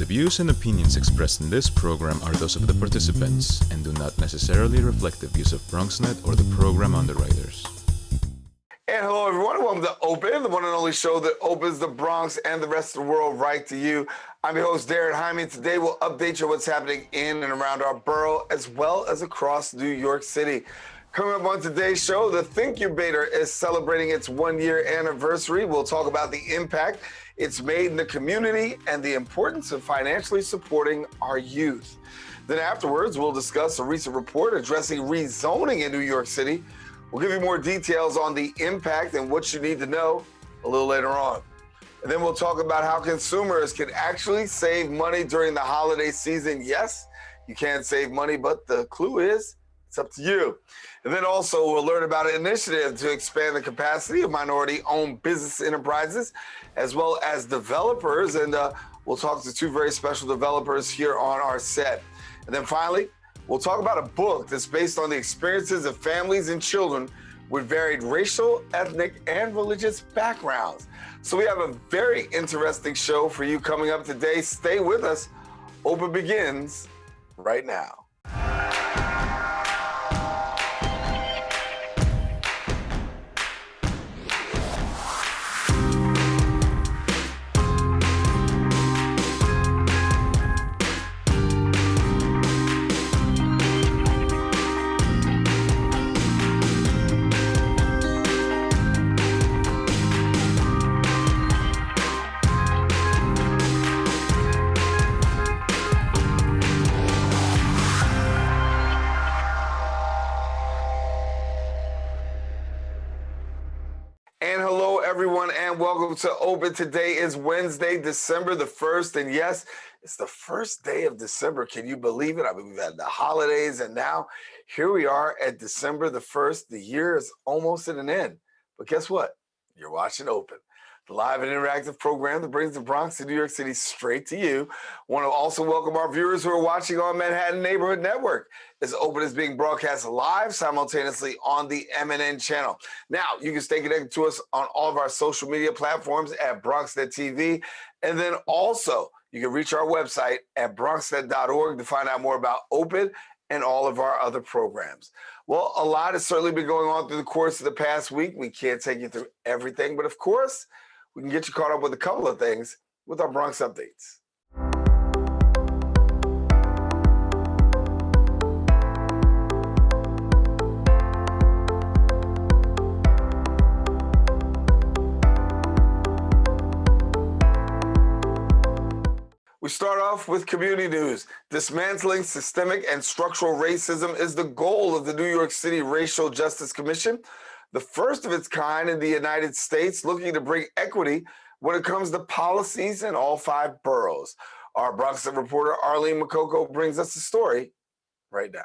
views and opinions expressed in this program are those of the participants and do not necessarily reflect the views of Bronxnet or the program underwriters. And hello, everyone. Welcome to Open, the one and only show that opens the Bronx and the rest of the world right to you. I'm your host, Daren, Jaime, and today we'll update you on what's happening in and around our borough, as well as across New York City. Coming up on today's show, the Thinkubator is celebrating its one-year anniversary. We'll talk about the impact it's made in the community and the importance of financially supporting our youth. Then afterwards, we'll discuss a recent report addressing rezoning in New York City. We'll give you more details on the impact and what you need to know a little later on. And then we'll talk about how consumers can actually save money during the holiday season. Yes, you can save money, but the clue is it's up to you. And then also we'll learn about an initiative to expand the capacity of minority-owned business enterprises, as well as developers. And we'll talk to two very special developers here on our set. And then finally, we'll talk about a book that's based on the experiences of families and children with varied racial, ethnic, and religious backgrounds. So we have a very interesting show for you coming up today. Stay with us. Open begins right now. Everyone, and welcome to Open. Today is Wednesday, December the 1st, and yes, it's the first day of December. Can you believe it? I mean, we've had the holidays, and now here we are at December the 1st. The year is almost at an end, but guess what? You're watching Open, the live and interactive program that brings the Bronx and New York City straight to you. Want to also welcome our viewers who are watching on Manhattan Neighborhood Network. As Open is being broadcast live simultaneously on the MNN channel. Now, you can stay connected to us on all of our social media platforms at Bronxnet TV. And then also, you can reach our website at bronxnet.org to find out more about Open and all of our other programs. Well, a lot has certainly been going on through the course of the past week. We can't take you through everything, but of course, we can get you caught up with a couple of things with our Bronx updates. We start off with community news. Dismantling systemic and structural racism is the goal of the New York City Racial Justice Commission, the first of its kind in the United States, looking to bring equity when it comes to policies in all 5 boroughs. Our Bronxnet reporter Arlene Makoko brings us the story right now.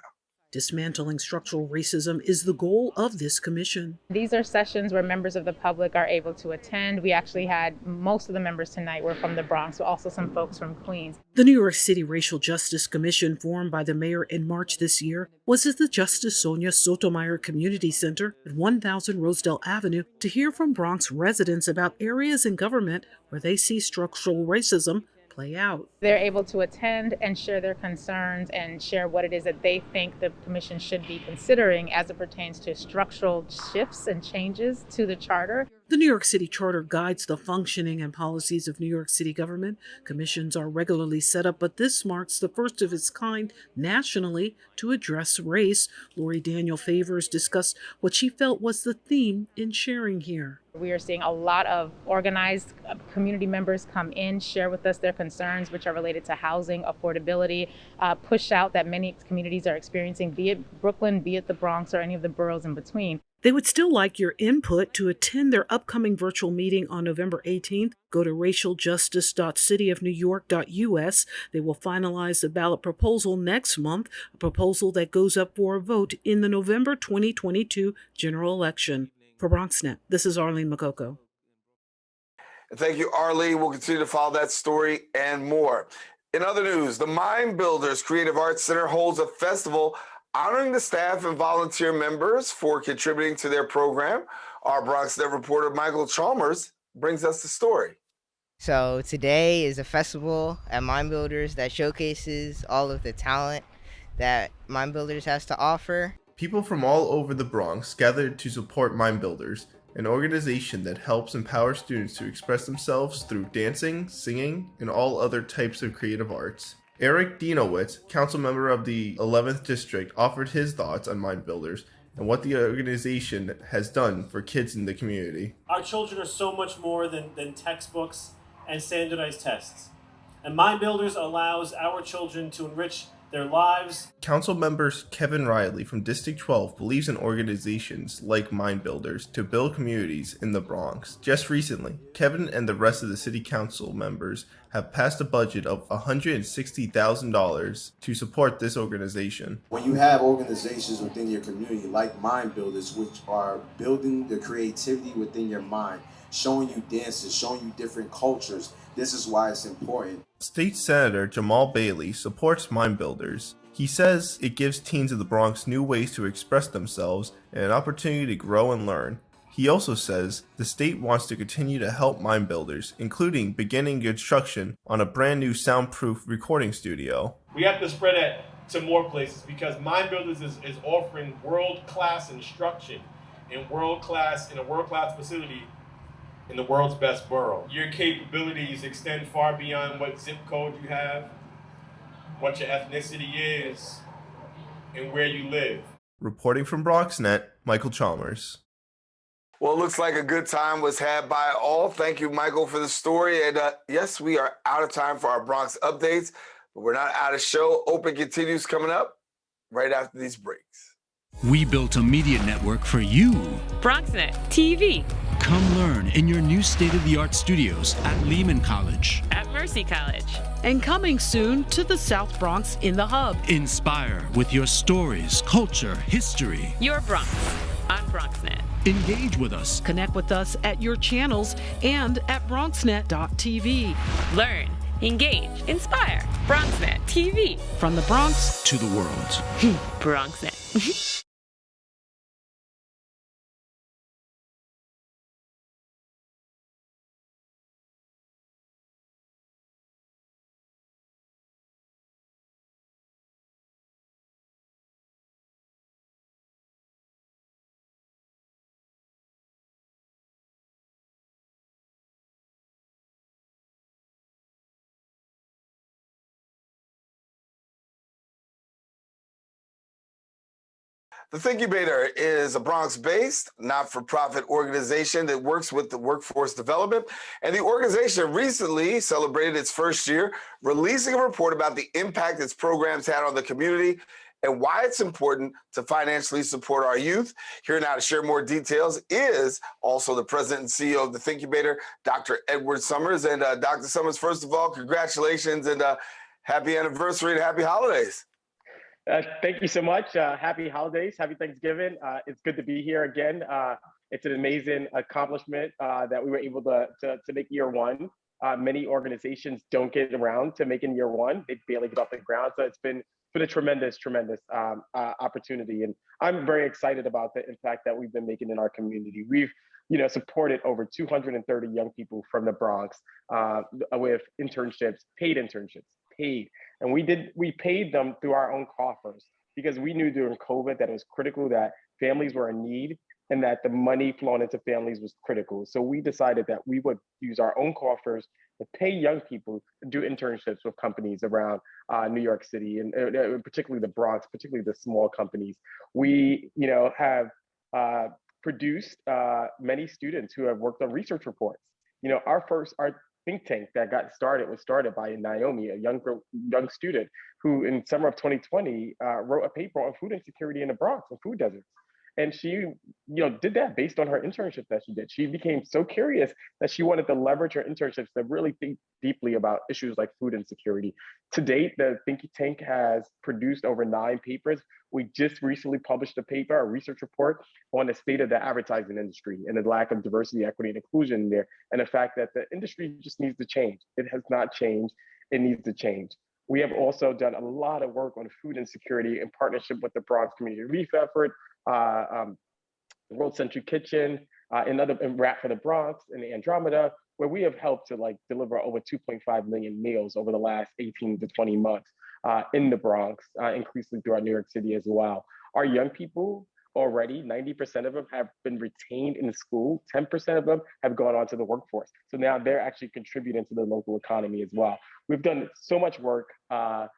Dismantling structural racism is the goal of this commission. These are sessions where members of the public are able to attend. We actually had most of the members tonight were from the Bronx, but also some folks from Queens. The New York City Racial Justice Commission, formed by the mayor in March this year, was at the Justice Sonia Sotomayor Community Center at 1000 Rosedale Avenue to hear from Bronx residents about areas in government where they see structural racism play out. They're able to attend and share their concerns and share what it is that they think the commission should be considering as it pertains to structural shifts and changes to the charter. The New York City Charter guides the functioning and policies of New York City government. Commissions are regularly set up, but this marks the first of its kind nationally to address race. Lori Daniel Favors discussed what she felt was the theme in sharing here. We are seeing a lot of organized community members come in, share with us their concerns, which are related to housing, affordability, push out that many communities are experiencing, be it Brooklyn, be it the Bronx, or any of the boroughs in between. They would still like your input. To attend their upcoming virtual meeting on November 18th, go to racialjustice.cityofnewyork.us. They will finalize the ballot proposal next month, a proposal that goes up for a vote in the November 2022 general election. For Bronxnet, this is Arlene Makoko. Thank you, Arlene. We'll continue to follow that story and more. In other news, the Mind Builders Creative Arts Center holds a festival honoring the staff and volunteer members for contributing to their program. Our Bronxnet reporter Michael Chalmers brings us the story. So today is a festival at Mind Builders that showcases all of the talent that Mind Builders has to offer. People from all over the Bronx gathered to support Mind Builders, an organization that helps empower students to express themselves through dancing, singing, and all other types of creative arts. Eric Dinowitz, council member of the 11th District, offered his thoughts on Mind Builders and what the organization has done for kids in the community. Our children are so much more than textbooks and standardized tests. And Mind Builders allows our children to enrich their lives. Council members Kevin Riley from District 12 believes in organizations like Mind Builders to build communities in the Bronx. Just recently, Kevin and the rest of the city council members have passed a budget of $160,000 to support this organization. When you have organizations within your community like Mind Builders, which are building the creativity within your mind, showing you dances, showing you different cultures, this is why it's important. State Senator Jamal Bailey supports Mind Builders. He says it gives teens of the Bronx new ways to express themselves and an opportunity to grow and learn. He also says the state wants to continue to help Mind Builders, including beginning construction on a brand new soundproof recording studio. We have to spread that to more places because Mind Builders is offering world-class instruction in a world-class facility in the world's best borough. Your capabilities extend far beyond what zip code you have, what your ethnicity is, and where you live. Reporting from Bronxnet, Michael Chalmers. Well, it looks like a good time was had by all. Thank you, Michael, for the story. And yes, we are out of time for our Bronx updates, but we're not out of show. Open continues coming up right after these breaks. We built a media network for you. Bronxnet TV. Come learn in your new state-of-the-art studios at Lehman College. At Mercy College. And coming soon to the South Bronx in the Hub. Inspire with your stories, culture, history. Your Bronx on Bronxnet. Engage with us. Connect with us at your channels and at bronxnet.tv. Learn, engage, inspire. Bronxnet TV. From the Bronx to the world. Bronxnet. The Thinkubator is a Bronx-based, not-for-profit organization that works with the workforce development. And the organization recently celebrated its first year, releasing a report about the impact its programs had on the community and why it's important to financially support our youth. Here now to share more details is also the president and CEO of the Thinkubator, Dr. Edward Summers. And Dr. Summers, first of all, congratulations and happy anniversary and happy holidays. Thank you so much. Happy holidays, happy Thanksgiving. It's good to be here again. It's an amazing accomplishment that we were able to make year one. Many organizations don't get around to making year one. They barely get off the ground. So it's been a tremendous opportunity. And I'm very excited about the impact that we've been making in our community. We've supported over 230 young people from the Bronx with internships, paid. And we paid them through our own coffers because we knew during COVID that it was critical that families were in need and that the money flowing into families was critical. So we decided that we would use our own coffers to pay young people to do internships with companies around New York City and particularly the Bronx, particularly the small companies. We, have produced many students who have worked on research reports. Our think tank that was started by Naomi, a young student who in summer of 2020 wrote a paper on food insecurity in the Bronx and food deserts. And she, did that based on her internship that she did. She became so curious that she wanted to leverage her internships to really think deeply about issues like food insecurity. To date, the think tank has produced over 9 papers. We just recently published a paper, a research report on the state of the advertising industry and the lack of diversity, equity, and inclusion there, and the fact that the industry just needs to change. It has not changed. It needs to change. We have also done a lot of work on food insecurity in partnership with the Bronx Community Relief Effort, World Century Kitchen, in Rap for the Bronx and the Andromeda, where we have helped to like deliver over 2.5 million meals over the last 18 to 20 months in the Bronx, increasingly throughout New York City as well. Our young people already, 90% of them have been retained in the school, 10% of them have gone on to the workforce. So now they're actually contributing to the local economy as well. We've done so much work and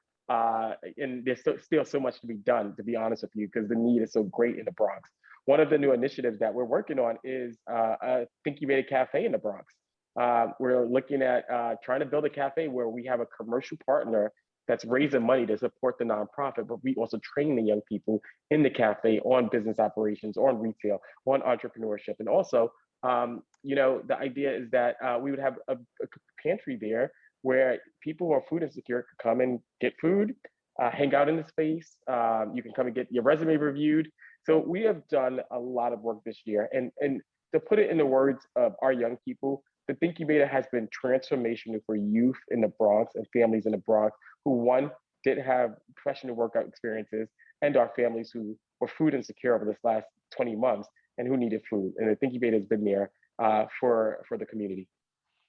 there's still so much to be done, to be honest with you, because the need is so great in the Bronx. One of the new initiatives that we're working on is a Thinkubator Cafe in the Bronx. We're looking at trying to build a cafe where we have a commercial partner that's raising money to support the nonprofit, but we also train the young people in the cafe on business operations, on retail, on entrepreneurship. And also, the idea is that we would have a pantry there where people who are food insecure could come and get food, hang out in the space. You can come and get your resume reviewed. So we have done a lot of work this year. And to put it in the words of our young people, the Thinkubator has been transformational for youth in the Bronx and families in the Bronx who, one, didn't have professional workout experiences, and our families who were food insecure over this last 20 months and who needed food. And the Thinkubator has been there for the community.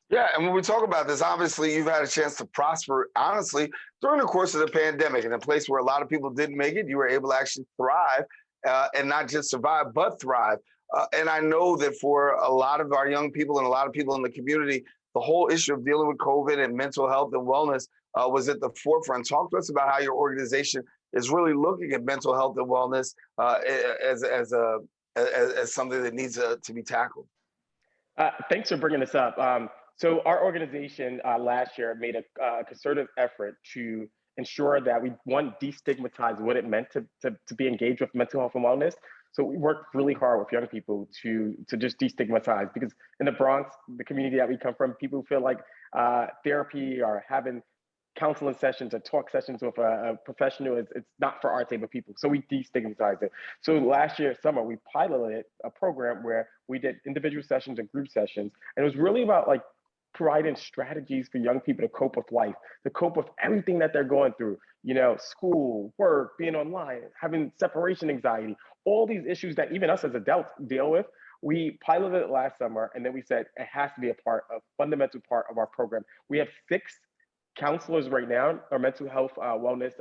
Yeah, and when we talk about this, obviously you've had a chance to prosper, honestly, during the course of the pandemic. In a place where a lot of people didn't make it, you were able to actually thrive and not just survive, but thrive. And I know that for a lot of our young people and a lot of people in the community, the whole issue of dealing with COVID and mental health and wellness was at the forefront. Talk to us about how your organization is really looking at mental health and wellness as something that needs to be tackled. Thanks for bringing this up. So our organization last year made a concerted effort to ensure that we, one, destigmatize what it meant to be engaged with mental health and wellness. So we worked really hard with young people to just destigmatize, because in the Bronx, the community that we come from, people feel like therapy or having counseling sessions or talk sessions with a professional it's not for our type of people. So we destigmatize it. So last year, summer, we piloted a program where we did individual sessions and group sessions. And it was really about like providing strategies for young people to cope with life, to cope with everything that they're going through, school, work, being online, having separation anxiety, all these issues that even us as adults deal with. We piloted it last summer, and then we said it has to be a fundamental part of our program. We have 6 counselors right now, our mental health wellness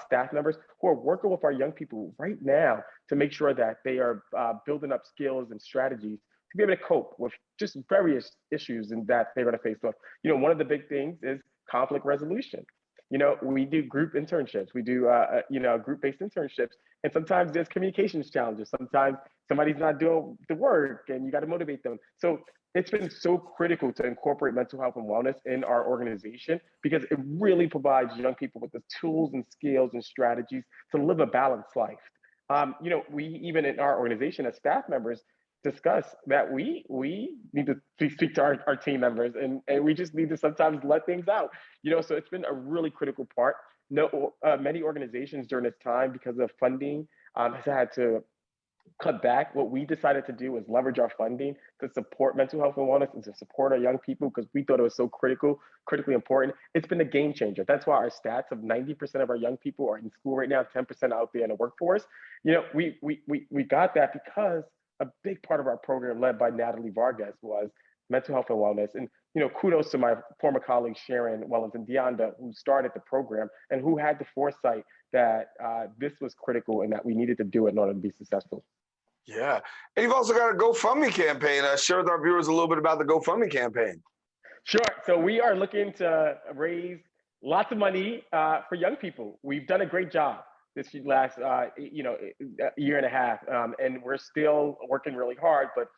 staff members, who are working with our young people right now to make sure that they are building up skills and strategies to be able to cope with just various issues and that they're going to face. One of the big things is conflict resolution. We do group internships, we do group-based internships, and sometimes there's communications challenges. Sometimes somebody's not doing the work and you got to motivate them. So it's been so critical to incorporate mental health and wellness in our organization, because it really provides young people with the tools and skills and strategies to live a balanced life. We even in our organization as staff members discuss that we need to speak to our team members, and we just need to sometimes let things out. So it's been a really critical part. Many organizations during this time, because of funding, has had to cut back. What we decided to do was leverage our funding to support mental health and wellness and to support our young people, because we thought it was so critically important. It's been a game changer. That's why our stats of 90% of our young people are in school right now, 10% out there in the workforce. We got that because a big part of our program, led by Natalie Vargas, was mental health and wellness. And kudos to my former colleagues Sharon Wellington Deonda, who started the program and who had the foresight that this was critical and that we needed to do it in order to be successful. Yeah, and you've also got a GoFundMe campaign. Share with our viewers a little bit about the GoFundMe campaign. Sure. So we are looking to raise lots of money for young people. We've done a great job this last year and a half, and we're still working really hard. But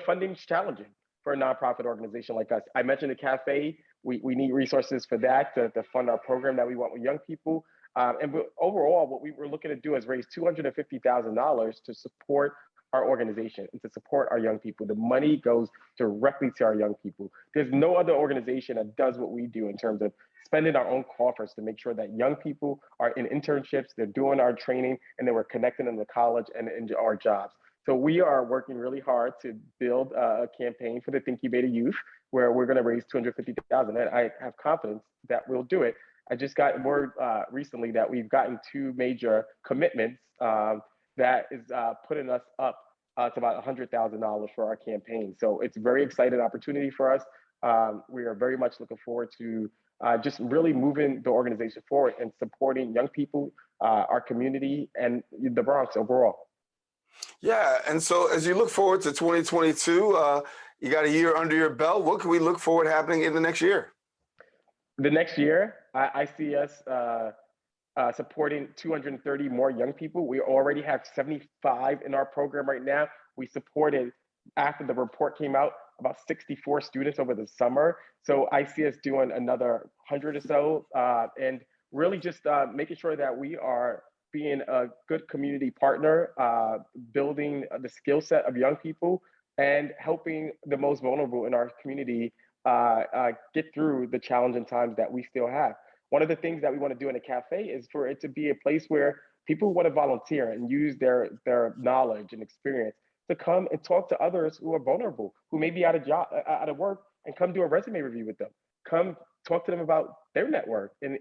funding's challenging for a nonprofit organization like us. I mentioned the cafe. We need resources for that to fund our program that we want with young people. Overall, what we were looking to do is raise $250,000 to support our organization and to support our young people. The money goes directly to our young people. There's no other organization that does what we do in terms of spending our own coffers to make sure that young people are in internships, they're doing our training, and then we're connecting them to college and into our jobs. So we are working really hard to build a campaign for the Thinkubator youth, where we're going to raise $250,000. And I have confidence that we'll do it. I just got word recently that we've gotten 2 major commitments that is putting us up to about $100,000 for our campaign. So it's a very exciting opportunity for us. We are very much looking forward to just really moving the organization forward and supporting young people, our community, and the Bronx overall. Yeah, and so as you look forward to 2022, you got a year under your belt. What can we look forward happening in the next year? The next year, I see us supporting 230 more young people. We already have 75 in our program right now. We supported, after the report came out, about 64 students over the summer. So I see us doing another 100 or so, and really just making sure that we are being a good community partner, building the skill set of young people, and helping the most vulnerable in our community get through the challenging times that we still have. One of the things that we want to do in a cafe is for it to be a place where people want to volunteer and use their knowledge and experience to come and talk to others who are vulnerable, who may be out of work, and come do a resume review with them. Come talk to them about their network and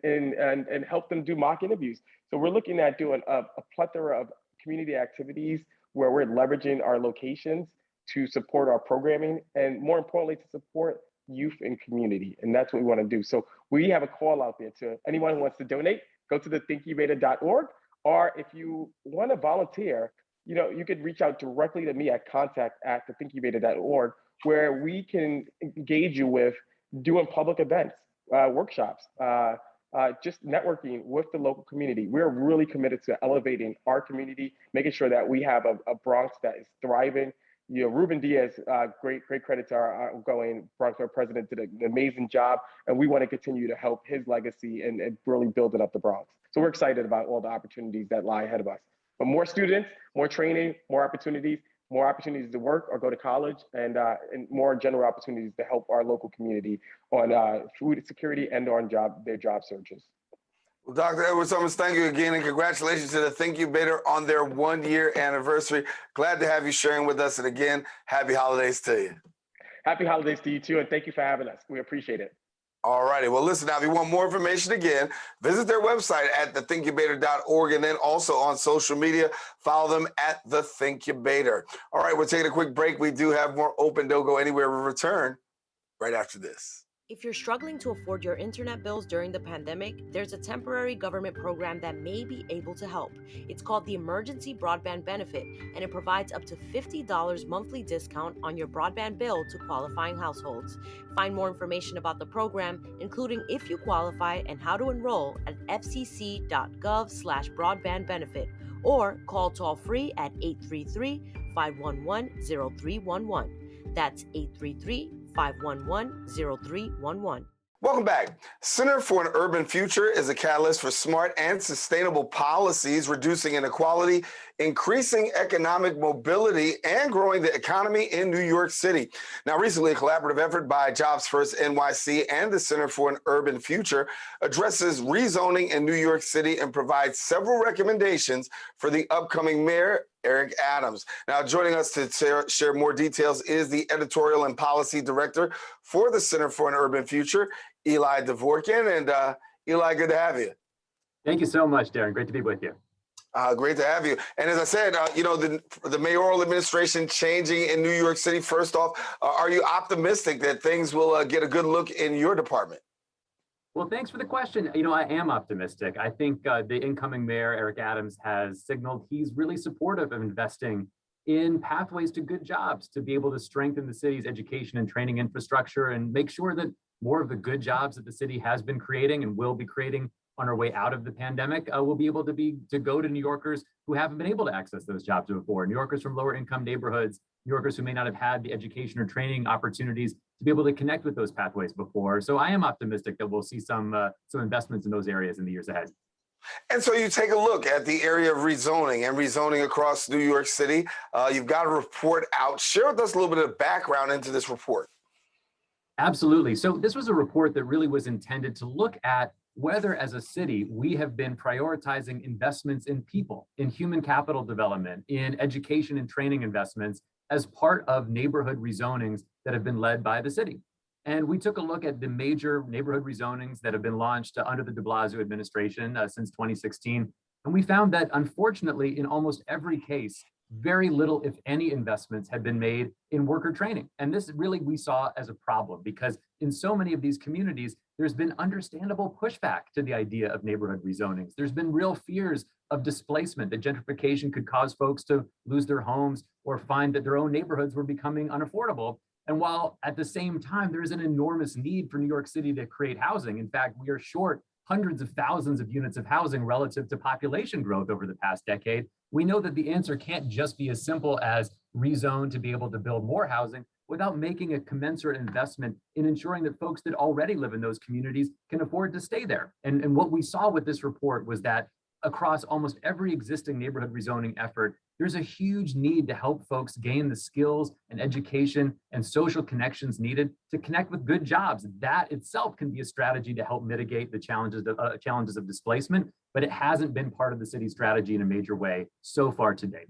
help them do mock interviews. So we're looking at doing a plethora of community activities where we're leveraging our locations to support our programming, and more importantly, to support youth and community. And that's what we want to do. So we have a call out there to anyone who wants to donate. Go to the Thinkubator.org, or if you want to volunteer, you could reach out directly to me at contact@thethinkubator.org, where we can engage you with doing public events, workshops, just networking with the local community. We're really committed to elevating our community, making sure that we have a Bronx that is thriving. Ruben Diaz, great credit to our outgoing Bronx president, did an amazing job, and we want to continue to help his legacy and really building up the Bronx. So we're excited about all the opportunities that lie ahead of us. But more students, more training, more opportunities to work or go to college, and more general opportunities to help our local community on food security and on their job searches. Well, Dr. Edwards, Thomas, thank you again, and congratulations to the Thinkubator on their 1-year anniversary. Glad to have you sharing with us, and again, happy holidays to you. Happy holidays to you too, and thank you for having us. We appreciate it. All righty. Well, listen, now, if you want more information, again, visit their website at thethinkubator.org, and then also on social media, follow them at The Thinkubator. All right, we're taking a quick break. We do have more open. Don't go anywhere. We'll return right after this. If you're struggling to afford your internet bills during the pandemic, there's a temporary government program that may be able to help. It's called the Emergency Broadband Benefit, and it provides up to $50 monthly discount on your broadband bill to qualifying households. Find more information about the program, including if you qualify and how to enroll, at fcc.gov/broadbandbenefit, or call toll-free at 833-511-0311. That's 833-511-0311. Welcome back. Center for an Urban Future is a catalyst for smart and sustainable policies, reducing inequality, increasing economic mobility, and growing the economy in New York City. Now, recently, a collaborative effort by Jobs First NYC and the Center for an Urban Future addresses rezoning in New York City and provides several recommendations for the upcoming mayor, Eric Adams. Now, joining us to share more details is the Editorial and Policy Director for the Center for an Urban Future, Eli Dvorkin. And Eli, good to have you. Thank you so much, Daren. Great to be with you. Great to have you. And as I said, the mayoral administration changing in New York City. First off, are you optimistic that things will get a good look in your department? Well, thanks for the question. I am optimistic. I think the incoming mayor, Eric Adams, has signaled he's really supportive of investing in pathways to good jobs, to be able to strengthen the city's education and training infrastructure and make sure that more of the good jobs that the city has been creating and will be creating on our way out of the pandemic will be able to go to New Yorkers who haven't been able to access those jobs before, New Yorkers from lower income neighborhoods, New Yorkers who may not have had the education or training opportunities to be able to connect with those pathways before. So I am optimistic that we'll see some investments in those areas in the years ahead. And so you take a look at the area of rezoning across New York City. You've got a report out. Share with us a little bit of background into this report. Absolutely. So this was a report that really was intended to look at whether, as a city, we have been prioritizing investments in people, in human capital development, in education and training investments as part of neighborhood rezonings that have been led by the city. And we took a look at the major neighborhood rezonings that have been launched under the de Blasio administration since 2016. And we found that, unfortunately, in almost every case, very little, if any, investments had been made in worker training. And this really we saw as a problem because in so many of these communities, there's been understandable pushback to the idea of neighborhood rezonings. There's been real fears of displacement, that gentrification could cause folks to lose their homes or find that their own neighborhoods were becoming unaffordable. And while at the same time, there is an enormous need for New York City to create housing. In fact, we are short hundreds of thousands of units of housing relative to population growth over the past decade. We know that the answer can't just be as simple as rezone to be able to build more housing without making a commensurate investment in ensuring that folks that already live in those communities can afford to stay there. And what we saw with this report was that across almost every existing neighborhood rezoning effort, there's a huge need to help folks gain the skills and education and social connections needed to connect with good jobs. That itself can be a strategy to help mitigate the challenges of displacement, but it hasn't been part of the city's strategy in a major way so far to date.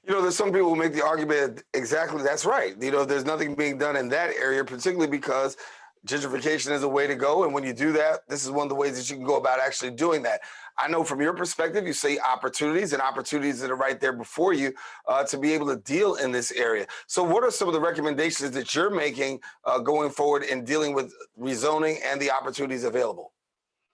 You know, there's some people who make the argument exactly that's right. You know, there's nothing being done in that area, particularly because gentrification is a way to go. And when you do that, this is one of the ways that you can go about actually doing that. I know from your perspective, you say opportunities and opportunities that are right there before you to be able to deal in this area. So what are some of the recommendations that you're making going forward in dealing with rezoning and the opportunities available?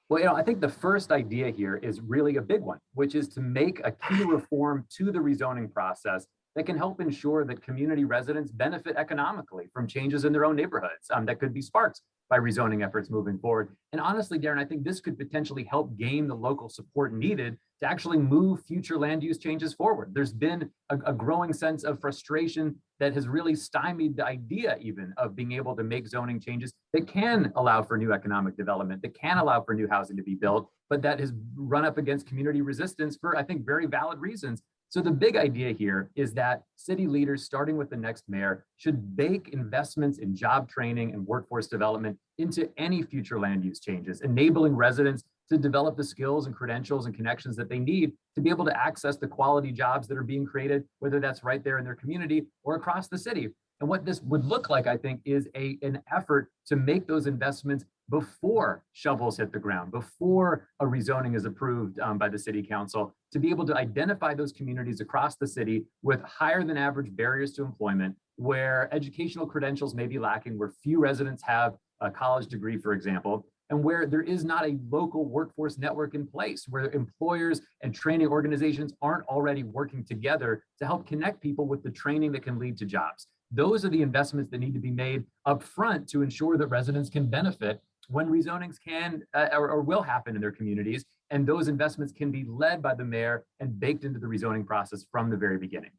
Well, you know, I think the first idea here is really a big one, which is to make a key reform to the rezoning process that can help ensure that community residents benefit economically from changes in their own neighborhoods that could be sparked by rezoning efforts moving forward. And honestly, Daren, I think this could potentially help gain the local support needed to actually move future land use changes forward. There's been a growing sense of frustration that has really stymied the idea even of being able to make zoning changes that can allow for new economic development, that can allow for new housing to be built, but that has run up against community resistance for, I think, very valid reasons. So the big idea here is that city leaders, starting with the next mayor, should bake investments in job training and workforce development into any future land use changes, enabling residents to develop the skills and credentials and connections that they need to be able to access the quality jobs that are being created, whether that's right there in their community or across the city. And what this would look like, I think, is an effort to make those investments before shovels hit the ground, before a rezoning is approved by the city council, to be able to identify those communities across the city with higher than average barriers to employment, where educational credentials may be lacking, where few residents have a college degree, for example, and where there is not a local workforce network in place, where employers and training organizations aren't already working together to help connect people with the training that can lead to jobs. Those are the investments that need to be made up front to ensure that residents can benefit when rezonings can or will happen in their communities. And those investments can be led by the mayor and baked into the rezoning process from the very beginning.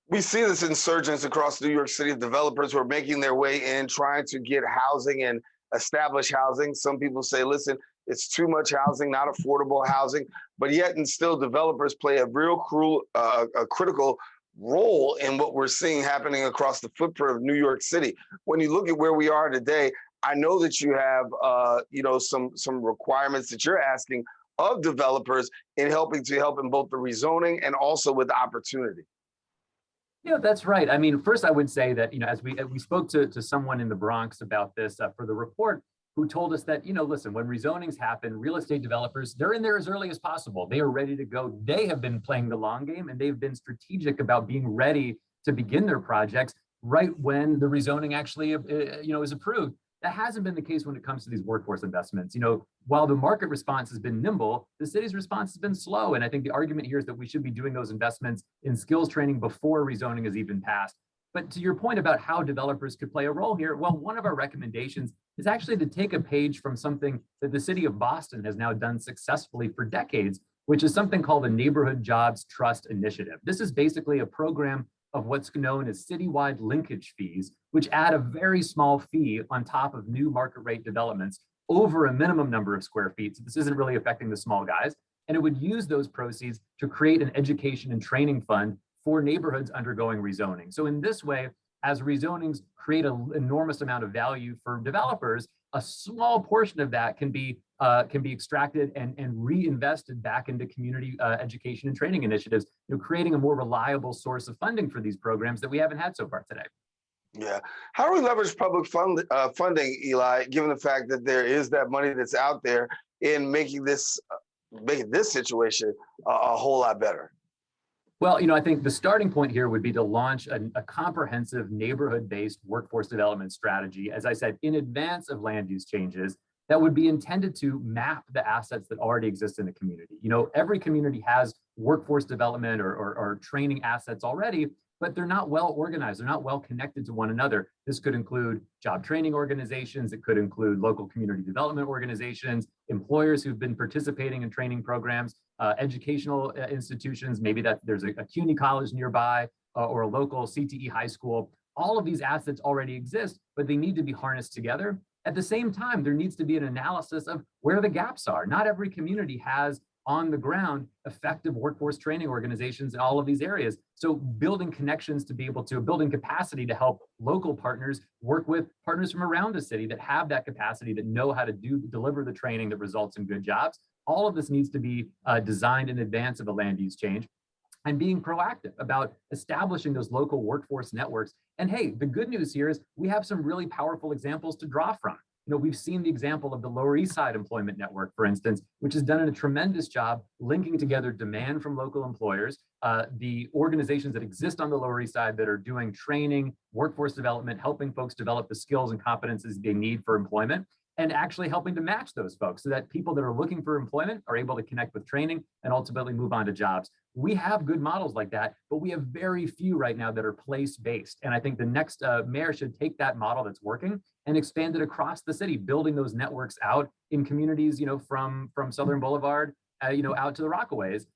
We see this insurgence across New York City of developers who are making their way in, trying to get housing and establish housing. Some people say, listen, it's too much housing, not affordable housing, but yet and still developers play a real critical role in what we're seeing happening across the footprint of New York City. When you look at where we are today, I know that you have some requirements that you're asking of developers in help in both the rezoning and also with opportunity. Yeah, that's right. I mean, first I would say that, as we spoke to someone in the Bronx about this for the report, who told us that, listen, when rezonings happen, real estate developers, they're in there as early as possible. They are ready to go. They have been playing the long game, and they've been strategic about being ready to begin their projects right when the rezoning actually, is approved. That hasn't been the case when it comes to these workforce investments. While the market response has been nimble, the city's response has been slow. And I think the argument here is that we should be doing those investments in skills training before rezoning is even passed. But to your point about how developers could play a role here, well, one of our recommendations is actually to take a page from something that the city of Boston has now done successfully for decades, which is something called the Neighborhood Jobs Trust Initiative. This is basically a program of what's known as citywide linkage fees, which add a very small fee on top of new market rate developments over a minimum number of square feet. So this isn't really affecting the small guys. And it would use those proceeds to create an education and training fund for neighborhoods undergoing rezoning. So in this way, as rezonings create an enormous amount of value for developers, a small portion of that can be extracted and reinvested back into community education and training initiatives, creating a more reliable source of funding for these programs that we haven't had so far today. Yeah. How do we leverage public funding, Eli, given the fact that there is that money that's out there in making this situation a whole lot better? Well, I think the starting point here would be to launch a comprehensive neighborhood-based workforce development strategy, as I said, in advance of land use changes that would be intended to map the assets that already exist in the community. Every community has workforce development or training assets already, but they're not well organized. They're not well connected to one another. This could include job training organizations. It could include local community development organizations, employers who've been participating in training programs, educational institutions, maybe that there's a CUNY college nearby or a local CTE high school. All of these assets already exist, but they need to be harnessed together. At the same time, there needs to be an analysis of where the gaps are. Not every community has on the ground effective workforce training organizations in all of these areas. So building connections to be able to, building capacity to help local partners work with partners from around the city that have that capacity, that know how to deliver the training that results in good jobs. All of this needs to be designed in advance of a land use change, and being proactive about establishing those local workforce networks. And hey, the good news here is we have some really powerful examples to draw from. We've seen the example of the Lower East Side Employment Network, for instance, which has done a tremendous job linking together demand from local employers, the organizations that exist on the Lower East Side that are doing training, workforce development, helping folks develop the skills and competencies they need for employment, and actually helping to match those folks so that people that are looking for employment are able to connect with training and ultimately move on to jobs. We have good models like that, but we have very few right now that are place-based. And I think the next mayor should take that model that's working and expand it across the city, building those networks out in communities, from Southern Boulevard, out to the Rockaways.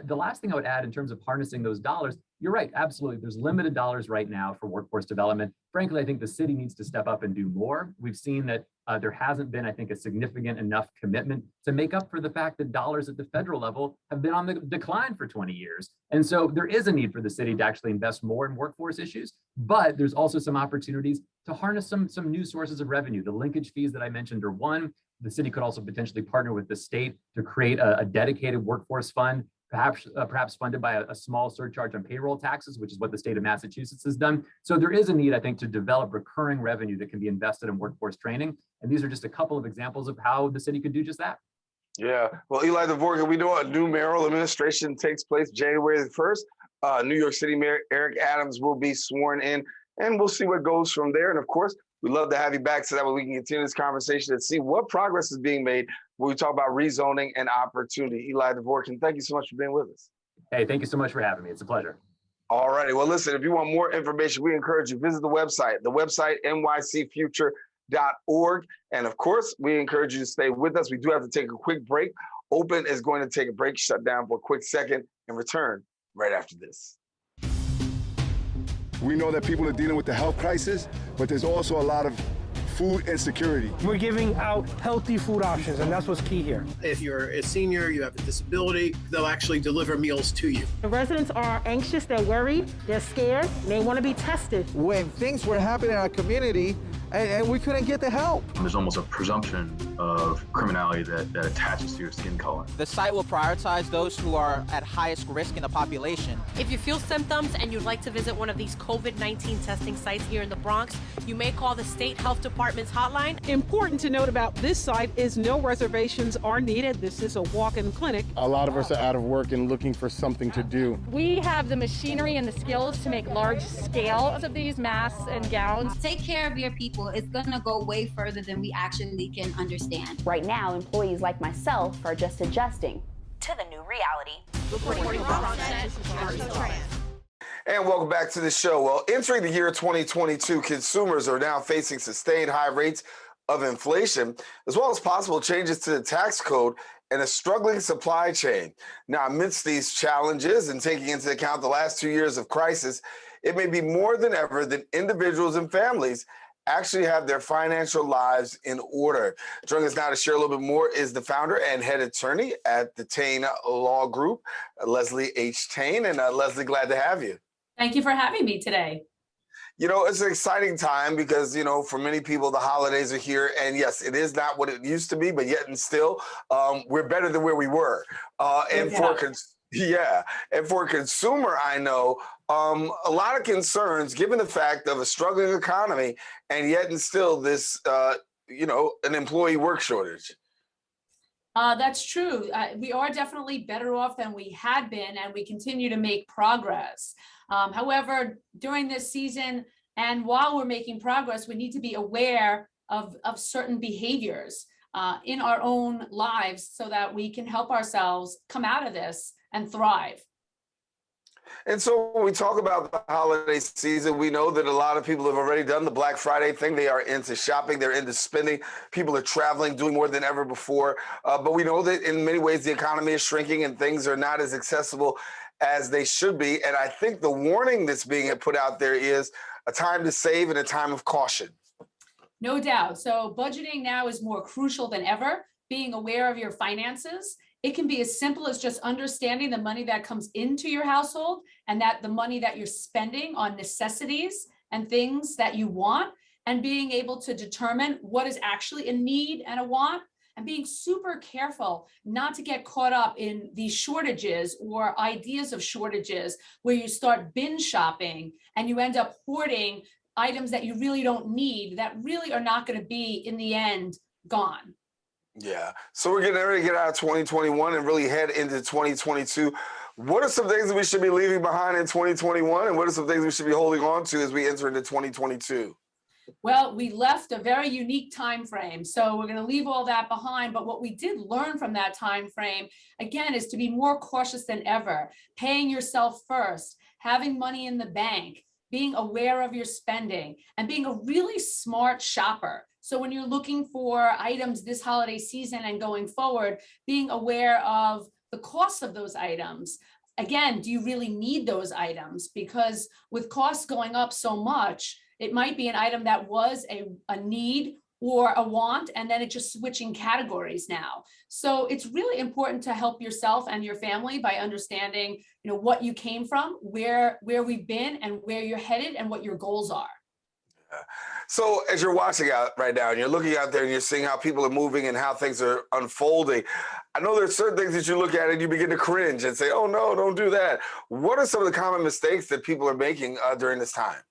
The last thing I would add in terms of harnessing those dollars, you're right, absolutely. There's limited dollars right now for workforce development. Frankly, I think the city needs to step up and do more. We've seen that there hasn't been, I think, a significant enough commitment to make up for the fact that dollars at the federal level have been on the decline for 20 years. And so there is a need for the city to actually invest more in workforce issues, but there's also some opportunities to harness some new sources of revenue. The linkage fees that I mentioned are one. The city could also potentially partner with the state to create a dedicated workforce fund, perhaps funded by a small surcharge on payroll taxes, which is what the state of Massachusetts has done. So there is a need, I think, to develop recurring revenue that can be invested in workforce training. And these are just a couple of examples of how the city could do just that. Yeah. Well, Eli Dvorkin, we know a new mayoral administration takes place January the 1st. New York City Mayor Eric Adams will be sworn in, and we'll see what goes from there. And of course, we'd love to have you back so that way we can continue this conversation and see what progress is being made when we talk about rezoning and opportunity. Eli Dvorkin, thank you so much for being with us. Hey, thank you so much for having me. It's a pleasure. All righty. Well, listen, if you want more information, we encourage you, visit the website nycfuture.org. And of course, we encourage you to stay with us. We do have to take a quick break. Open is going to take a break, shut down for a quick second, and return right after this. We know that people are dealing with the health crisis, but there's also a lot of food insecurity. We're giving out healthy food options, and that's what's key here. If you're a senior, you have a disability, they'll actually deliver meals to you. The residents are anxious, they're worried, they're scared, they want to be tested. When things were happening in our community, and we couldn't get the help. There's almost a presumption of criminality that attaches to your skin color. The site will prioritize those who are at highest risk in the population. If you feel symptoms and you'd like to visit one of these COVID-19 testing sites here in the Bronx, you may call the State Health Department's hotline. Important to note about this site is no reservations are needed. This is a walk-in clinic. A lot of us are out of work and looking for something to do. We have the machinery and the skills to make large scales of these masks and gowns. Take care of your people. It's going to go way further than we actually can understand. Right now, employees like myself are just adjusting to the new reality. And welcome back to the show. Well, entering the year 2022, consumers are now facing sustained high rates of inflation, as well as possible changes to the tax code and a struggling supply chain. Now, amidst these challenges and taking into account the last 2 years of crisis, it may be more than ever that individuals and families actually have their financial lives in order. Joining us now to share a little bit more is the founder and head attorney at the Tayne Law Group, Leslie H. Tayne. And Leslie, glad to have you. Thank you for having me today. You know, it's an exciting time because, you know, for many people, the holidays are here. And yes, it is not what it used to be, but yet and still, we're better than where we were. And for a consumer, I know a lot of concerns given the fact of a struggling economy and yet and still this, an employee work shortage. That's true. We are definitely better off than we had been, and we continue to make progress. However, during this season and while we're making progress, we need to be aware of certain behaviors in our own lives so that we can help ourselves come out of this and thrive. And so when we talk about the holiday season, we know that a lot of people have already done the Black Friday thing. They are into shopping, they're into spending. People are traveling, doing more than ever before. But we know that in many ways the economy is shrinking and things are not as accessible as they should be. And I think the warning that's being put out there is a time to save and a time of caution. No doubt. So budgeting now is more crucial than ever. Being aware of your finances. It can be as simple as just understanding the money that comes into your household and that the money that you're spending on necessities and things that you want, and being able to determine what is actually a need and a want, and being super careful not to get caught up in these shortages or ideas of shortages where you start binge shopping and you end up hoarding items that you really don't need, that really are not going to be in the end gone. Yeah. So we're getting ready to get out of 2021 and really head into 2022. What are some things that we should be leaving behind in 2021? And what are some things we should be holding on to as we enter into 2022? Well, we left a very unique time frame, so we're going to leave all that behind. But what we did learn from that time frame, again, is to be more cautious than ever, paying yourself first, having money in the bank, being aware of your spending, and being a really smart shopper. So when you're looking for items this holiday season and going forward, being aware of the cost of those items. Again, do you really need those items? Because with costs going up so much, it might be an item that was a need or a want, and then it's just switching categories now. So it's really important to help yourself and your family by understanding, what you came from, where we've been, and where you're headed, and what your goals are. So as you're watching out right now and you're looking out there and you're seeing how people are moving and how things are unfolding, I know there's certain things that you look at and you begin to cringe and say, oh no, don't do that. What are some of the common mistakes that people are making during this time?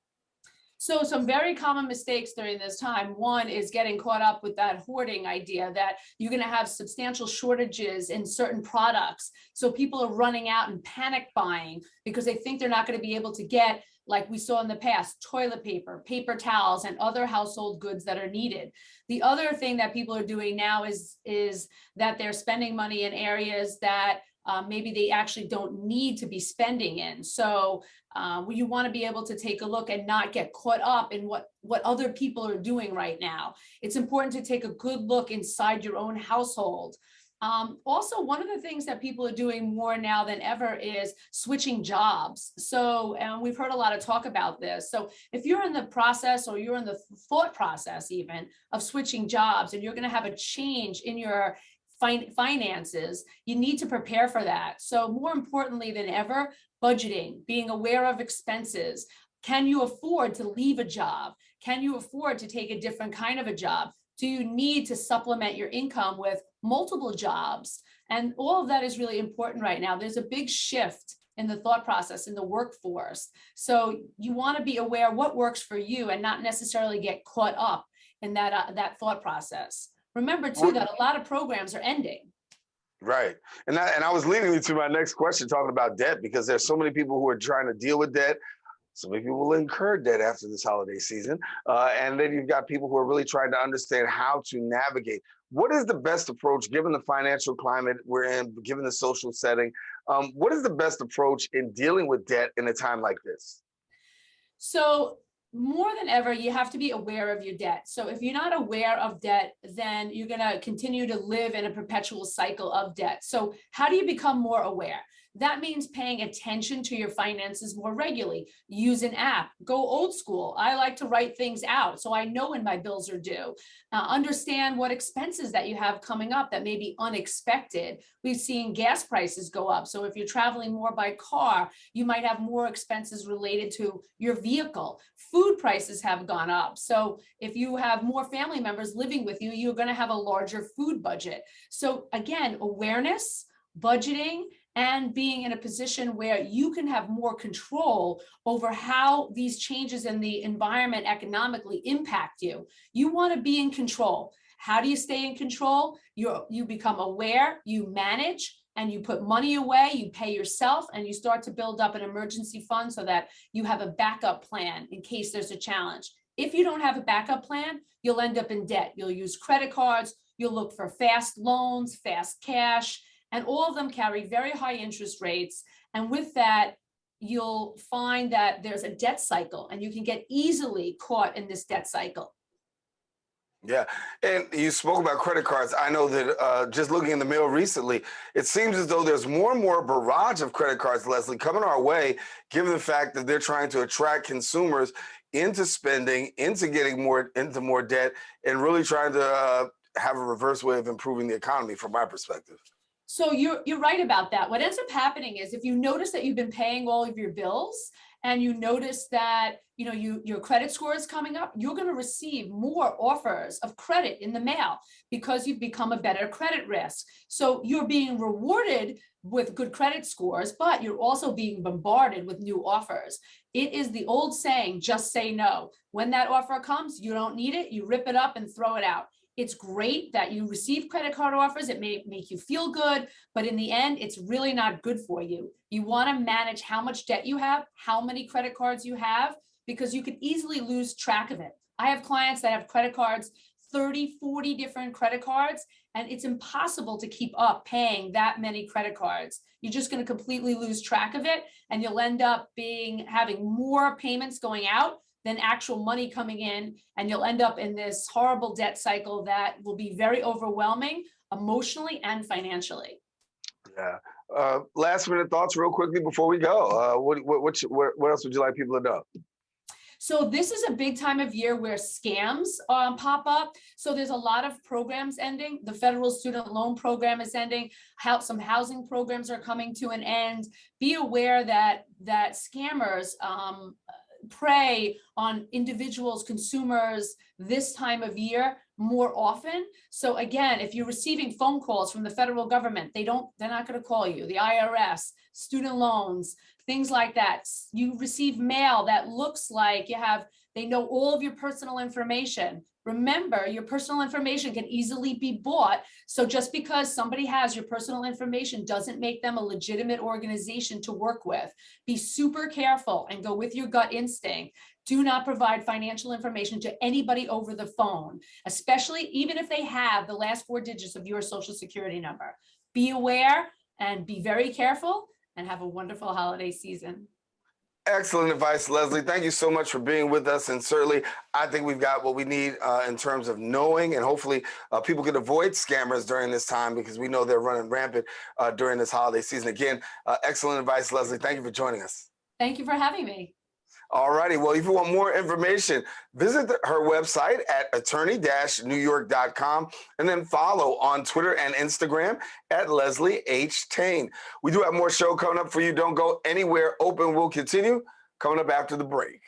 So some very common mistakes during this time. One is getting caught up with that hoarding idea that you're going to have substantial shortages in certain products. So people are running out and panic buying because they think they're not going to be able to get, like we saw in the past, toilet paper, paper towels, and other household goods that are needed. The other thing that people are doing now is that they're spending money in areas that maybe they actually don't need to be spending in. So you want to be able to take a look and not get caught up in what other people are doing right now. It's important to take a good look inside your own household. Also, one of the things that people are doing more now than ever is switching jobs. So, and we've heard a lot of talk about this. So if you're in the process, or you're in the thought process even of switching jobs, and you're going to have a change in your finances, you need to prepare for that. So more importantly than ever, budgeting, being aware of expenses. Can you afford to leave a job? Can you afford to take a different kind of a job? Do you need to supplement your income with multiple jobs? And all of that is really important right now. There's a big shift in the thought process in the workforce. So you want to be aware what works for you and not necessarily get caught up in that thought process. Remember too that a lot of programs are ending. Right. And I was leading you to my next question, talking about debt, because there's so many people who are trying to deal with debt. So many people will incur debt after this holiday season. And then you've got people who are really trying to understand how to navigate. What is the best approach, given the financial climate we're in, given the social setting? What is the best approach in dealing with debt in a time like this? So more than ever, you have to be aware of your debt. So if you're not aware of debt, then you're going to continue to live in a perpetual cycle of debt. So how do you become more aware? That means paying attention to your finances more regularly. Use an app. Go old school. I like to write things out so I know when my bills are due. Understand what expenses that you have coming up that may be unexpected. We've seen gas prices go up. So if you're traveling more by car, you might have more expenses related to your vehicle. Food prices have gone up. So if you have more family members living with you, you're going to have a larger food budget. So again, awareness, budgeting, and being in a position where you can have more control over how these changes in the environment economically impact you. You want to be in control. How do you stay in control? You become aware, you manage, and you put money away, you pay yourself, and you start to build up an emergency fund so that you have a backup plan in case there's a challenge. If you don't have a backup plan, you'll end up in debt. You'll use credit cards, you'll look for fast loans, fast cash, and all of them carry very high interest rates. And with that, you'll find that there's a debt cycle, and you can get easily caught in this debt cycle. Yeah, and you spoke about credit cards. I know that just looking in the mail recently, it seems as though there's more and more barrage of credit cards, Leslie, coming our way, given the fact that they're trying to attract consumers into spending, into getting into more debt, and really trying to have a reverse way of improving the economy from my perspective. So you're right about that. What ends up happening is if you notice that you've been paying all of your bills and you notice that your credit score is coming up, you're going to receive more offers of credit in the mail because you've become a better credit risk. So you're being rewarded with good credit scores, but you're also being bombarded with new offers. It is the old saying, just say no. When that offer comes, you don't need it, you rip it up and throw it out. It's great that you receive credit card offers. It may make you feel good, but in the end, it's really not good for you. You want to manage how much debt you have, how many credit cards you have, because you could easily lose track of it. I have clients that have credit cards, 30, 40 different credit cards, and it's impossible to keep up paying that many credit cards. You're just going to completely lose track of it, and you'll end up having more payments going out than actual money coming in, and you'll end up in this horrible debt cycle that will be very overwhelming emotionally and financially. Yeah. Last minute thoughts real quickly before we go. What else would you like people to know? So this is a big time of year where scams pop up. So there's a lot of programs ending. The federal student loan program is ending. Some housing programs are coming to an end. Be aware that scammers prey on individuals, consumers this time of year more often. So again, if you're receiving phone calls from the federal government, they're not going to call you. The IRS, student loans, things like that. You receive mail that looks like they know all of your personal information. Remember, your personal information can easily be bought. So just because somebody has your personal information doesn't make them a legitimate organization to work with. Be super careful and go with your gut instinct. Do not provide financial information to anybody over the phone, especially even if they have the last 4 digits of your social security number. Be aware and be very careful, and have a wonderful holiday season. Excellent advice, Leslie. Thank you so much for being with us. And certainly, I think we've got what we need in terms of knowing, and hopefully people can avoid scammers during this time, because we know they're running rampant during this holiday season. Again, excellent advice, Leslie. Thank you for joining us. Thank you for having me. All righty. Well, if you want more information, visit her website at attorney-newyork.com, and then follow on Twitter and Instagram at Leslie H. Tayne. We do have more show coming up for you. Don't go anywhere. Open will continue coming up after the break.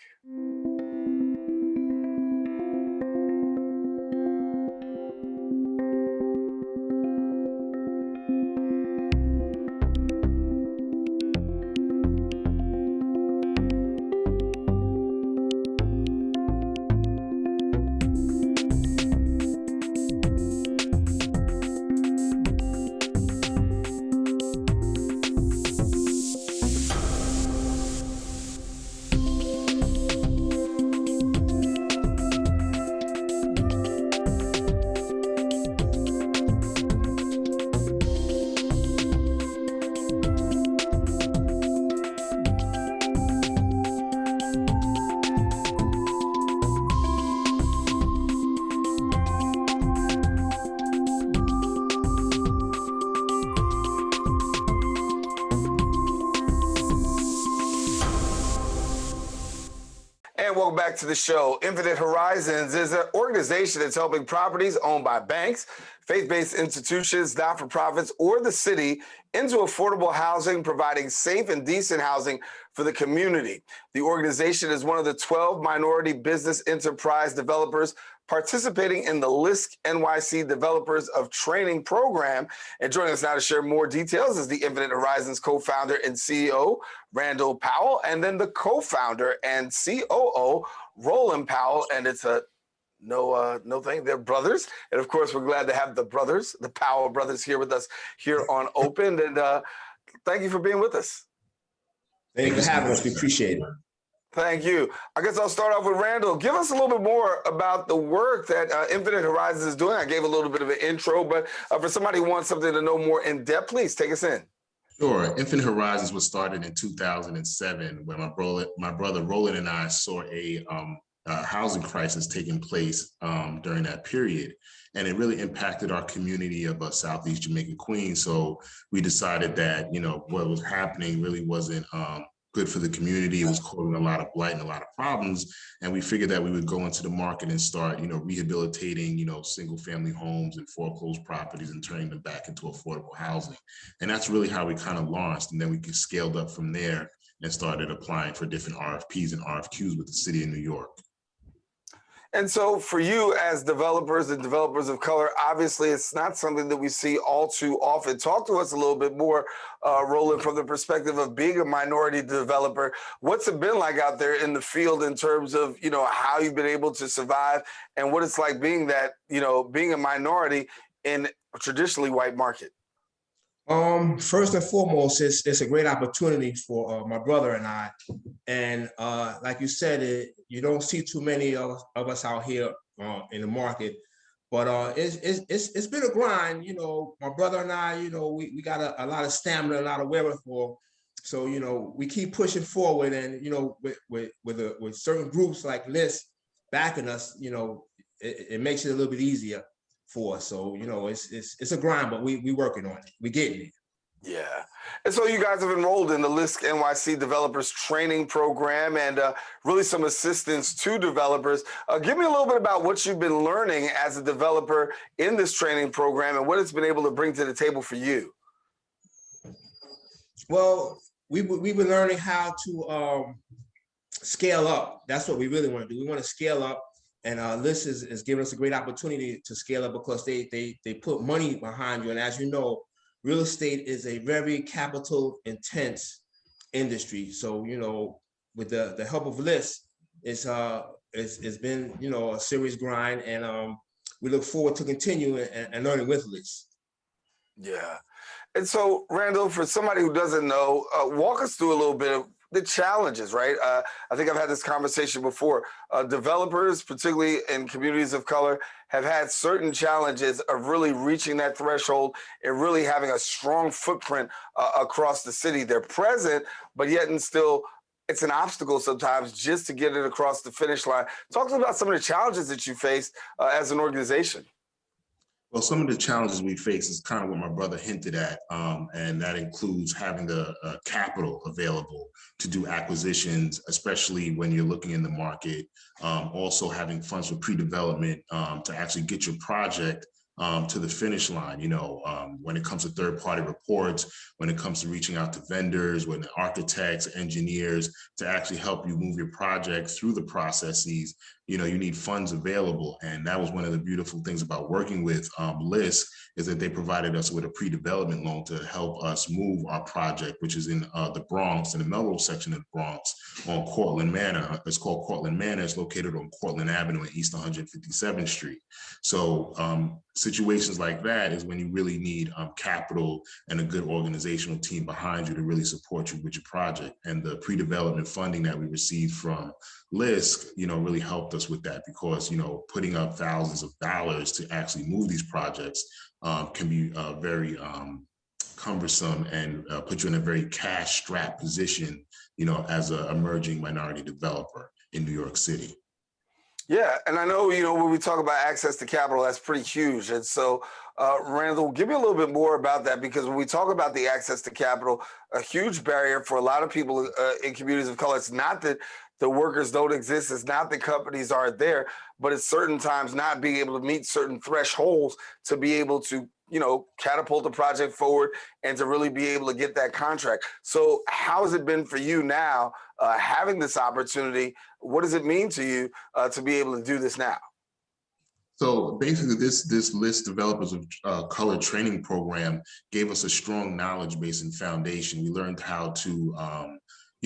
And welcome back to the show. Infinite Horizons is an organization that's helping properties owned by banks, faith-based institutions, not-for-profits, or the city into affordable housing, providing safe and decent housing for the community. The organization is one of the 12 minority business enterprise developers participating in the LISC NYC Developers of Training program. And joining us now to share more details is the Infinite Horizons co-founder and CEO, Randall Powell, and then the co-founder and COO, Roland Powell. And it's a No thing. They're brothers. And of course, we're glad to have the brothers, the Powell brothers here with us here on Open. And thank you for being with us. Thank you for having us. We appreciate it. Thank you. I guess I'll start off with Randall. Give us a little bit more about the work that Infinite Horizons is doing. I gave a little bit of an intro, but for somebody who wants something to know more in depth, please take us in. Sure. Infinite Horizons was started in 2007 when my brother Roland and I saw a housing crisis taking place during that period. And it really impacted our community of Southeast Jamaica, Queens. So we decided that, what was happening really wasn't good for the community. It was causing a lot of blight and a lot of problems. And we figured that we would go into the market and start, rehabilitating, single family homes and foreclosed properties and turning them back into affordable housing. And that's really how we kind of launched. And then we scaled up from there and started applying for different RFPs and RFQs with the city of New York. And so for you as developers and developers of color, obviously it's not something that we see all too often. Talk to us a little bit more, Roland, from the perspective of being a minority developer. What's it been like out there in the field in terms of, how you've been able to survive and what it's like being that, being a minority in a traditionally white market? First and foremost, it's a great opportunity for my brother and I. And like you said, you don't see too many of us out here in the market, but it's been a grind. My brother and I, we got a lot of stamina, a lot of wherewithal. So, we keep pushing forward, and, with certain groups like this backing us, it makes it a little bit easier for us. So, it's a grind, but we working on it. We getting it. Yeah. And so you guys have enrolled in the LISC NYC Developers Training Program and really some assistance to developers. Give me a little bit about what you've been learning as a developer in this training program and what it's been able to bring to the table for you. Well, we've been learning how to scale up. That's what we really want to do. We want to scale up. And LISC is giving us a great opportunity to scale up because they put money behind you. And as you know, real estate is a very capital intense industry. So, with the help of LISC, it's been, a serious grind, and we look forward to continue and learning with LISC. Yeah. And so, Randall, for somebody who doesn't know, walk us through a little bit of the challenges, right? I think I've had this conversation before. Developers, particularly in communities of color, have had certain challenges of really reaching that threshold and really having a strong footprint across the city. They're present, but yet and still, it's an obstacle sometimes just to get it across the finish line. Talk to us about some of the challenges that you faced as an organization. Well, some of the challenges we face is kind of what my brother hinted at, and that includes having the capital available to do acquisitions, especially when you're looking in the market. Also having funds for pre-development to actually get your project to the finish line. When it comes to third-party reports, when it comes to reaching out to vendors, when architects, engineers, to actually help you move your project through the processes, you need funds available. And that was one of the beautiful things about working with LISC, is that they provided us with a pre-development loan to help us move our project, which is in the Bronx, in the Melrose section of the Bronx, on Cortlandt Manor. It's called Cortlandt Manor. It's located on Cortlandt Avenue and East 157th Street. So situations like that is when you really need capital and a good organizational team behind you to really support you with your project. And the pre-development funding that we received from LISC, really helped us with that, because, putting up thousands of dollars to actually move these projects can be very cumbersome and put you in a very cash-strapped position, as an emerging minority developer in New York City. Yeah, and I know, when we talk about access to capital, that's pretty huge. And so, Randall, give me a little bit more about that, because when we talk about the access to capital, a huge barrier for a lot of people in communities of color, it's not that the workers don't exist, it's not that companies aren't there, but it's certain times not being able to meet certain thresholds to be able to, catapult the project forward and to really be able to get that contract. So how has it been for you now, having this opportunity? What does it mean to you to be able to do this now? So basically, this LISC Developers of Color training program gave us a strong knowledge base and foundation. We learned how to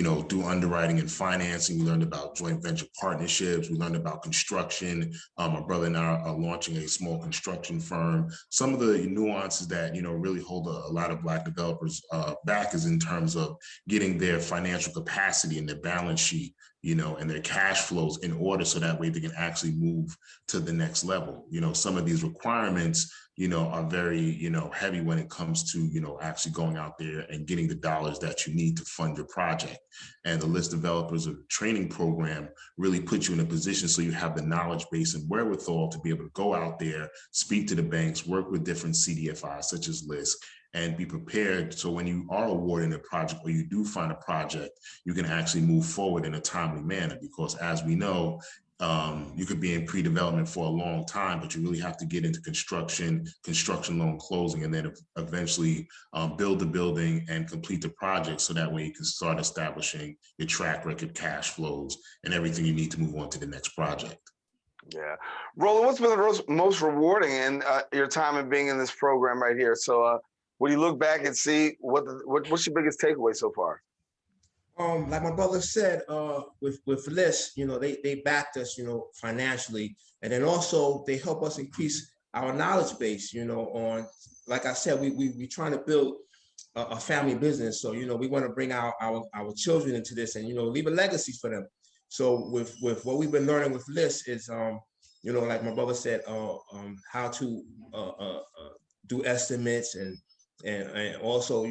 do underwriting and financing. We learned about joint venture partnerships. We learned about construction. My brother and I are launching a small construction firm. Some of the nuances that, really hold a lot of Black developers back is in terms of getting their financial capacity and their balance sheet, and their cash flows in order so that way they can actually move to the next level. Some of these requirements, are very, heavy when it comes to, actually going out there and getting the dollars that you need to fund your project. And the List Developers Training Program really puts you in a position so you have the knowledge base and wherewithal to be able to go out there, speak to the banks, work with different CDFIs such as List, and be prepared so when you are awarded a project or you do find a project, you can actually move forward in a timely manner. Because as we know, you could be in pre-development for a long time, but you really have to get into construction loan closing, and then eventually build the building and complete the project so that way you can start establishing your track record, cash flows, and everything you need to move on to the next project. Yeah. Roland, what's been the most rewarding in your time in being in this program right here? So when you look back and see what's your biggest takeaway so far? Like my brother said, with List, they backed us, financially, and then also they help us increase our knowledge base, on, like I said, we trying to build a family business. So, we want to bring our children into this and, leave a legacy for them. So with what we've been learning with List is, like my brother said, how to do estimates and also,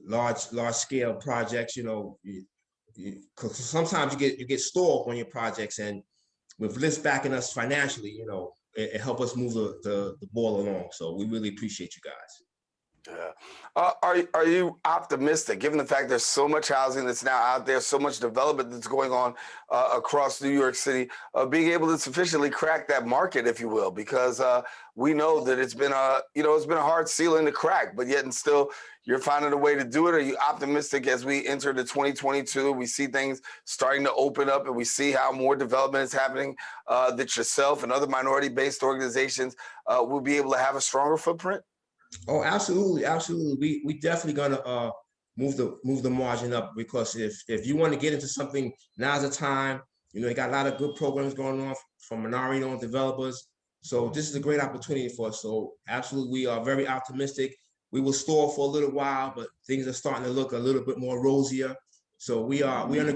large scale projects, because sometimes you get stalled on your projects, and with List backing us financially, it helped us move the ball along. So we really appreciate you guys. Yeah. Are you optimistic, given the fact there's so much housing that's now out there, so much development that's going on across New York City, being able to sufficiently crack that market, if you will? Because we know that it's been a hard ceiling to crack, but yet and still you're finding a way to do it. Are you optimistic as we enter the 2022? We see things starting to open up, and we see how more development is happening. That yourself and other minority-based organizations will be able to have a stronger footprint. Oh, absolutely, absolutely. We definitely gonna move the margin up, because if you want to get into something, now's the time. You got a lot of good programs going on from minority-owned developers. So this is a great opportunity for us. So absolutely, we are very optimistic. We will stall for a little while, but things are starting to look a little bit more rosier. So we're in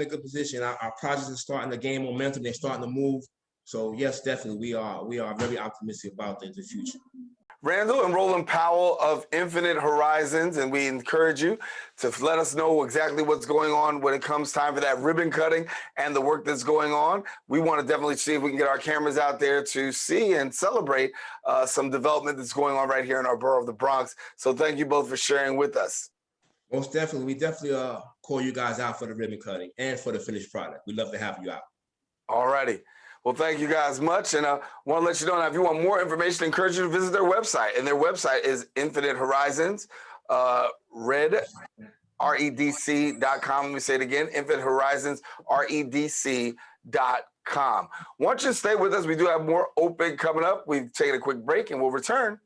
a good position. Our projects are starting to gain momentum. They're starting to move. So yes, definitely, we are very optimistic about the future. Randall and Roland Powell of Infinite Horizons, and we encourage you to let us know exactly what's going on when it comes time for that ribbon cutting and the work that's going on. We want to definitely see if we can get our cameras out there to see and celebrate some development that's going on right here in our borough of the Bronx. So thank you both for sharing with us. Most definitely. We definitely call you guys out for the ribbon cutting and for the finished product. We'd love to have you out. All righty. Well, thank you guys much. And I want to let you know, now, if you want more information, I encourage you to visit their website. And their website is Infinite Horizons, redc.com. Let me say it again, Infinite Horizons, redc.com. Once you stay with us, we do have more open coming up. We've taken a quick break, and we'll return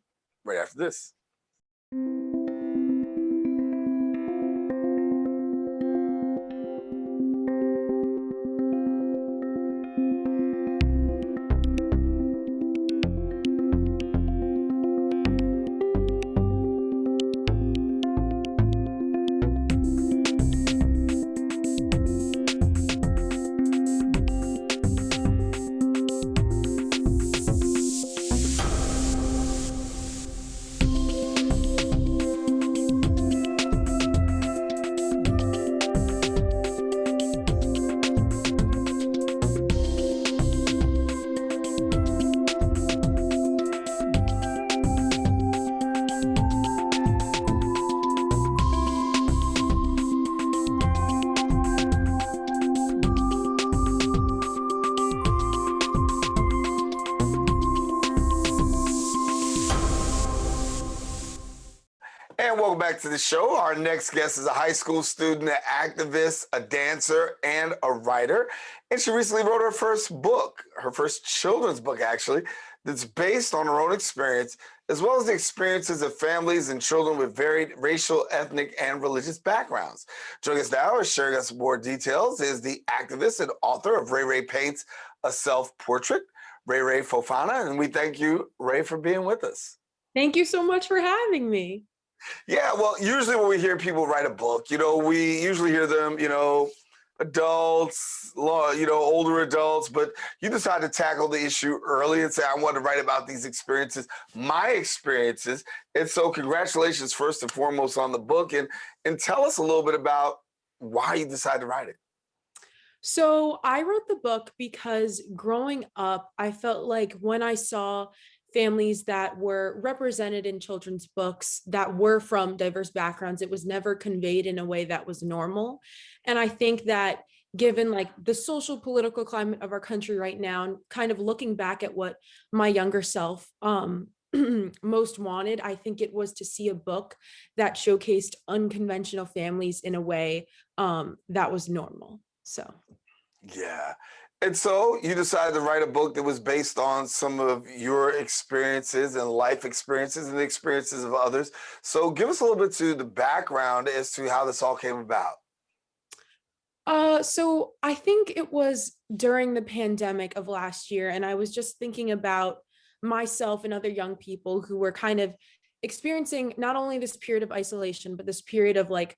right after this. And welcome back to the show. Our next guest is a high school student, an activist, a dancer, and a writer. And she recently wrote her first book, her first children's book, actually, that's based on our own experience, as well as the experiences of families and children with varied racial, ethnic, and religious backgrounds. Joining us now or sharing us more details is the activist and author of RayRay Paints a Self-Portrait, RayRay Fofana, and we thank you, Ray, for being with us. Thank you so much for having me. Yeah, well, usually when we hear people write a book, we usually hear them, adults, older adults, but you decided to tackle the issue early and say, I want to write about these experiences, my experiences. And so congratulations, first and foremost, on the book. And tell us a little bit about why you decided to write it. So I wrote the book because growing up, I felt like when I saw families that were represented in children's books that were from diverse backgrounds, it was never conveyed in a way that was normal. And I think that given like the social political climate of our country right now, and kind of looking back at what my younger self most wanted, I think it was to see a book that showcased unconventional families in a way that was normal. So. Yeah. And so you decided to write a book that was based on some of your experiences and life experiences and the experiences of others. So give us a little bit to the background as to how this all came about. So I think it was during the pandemic of last year, and I was just thinking about myself and other young people who were kind of experiencing not only this period of isolation, but this period of like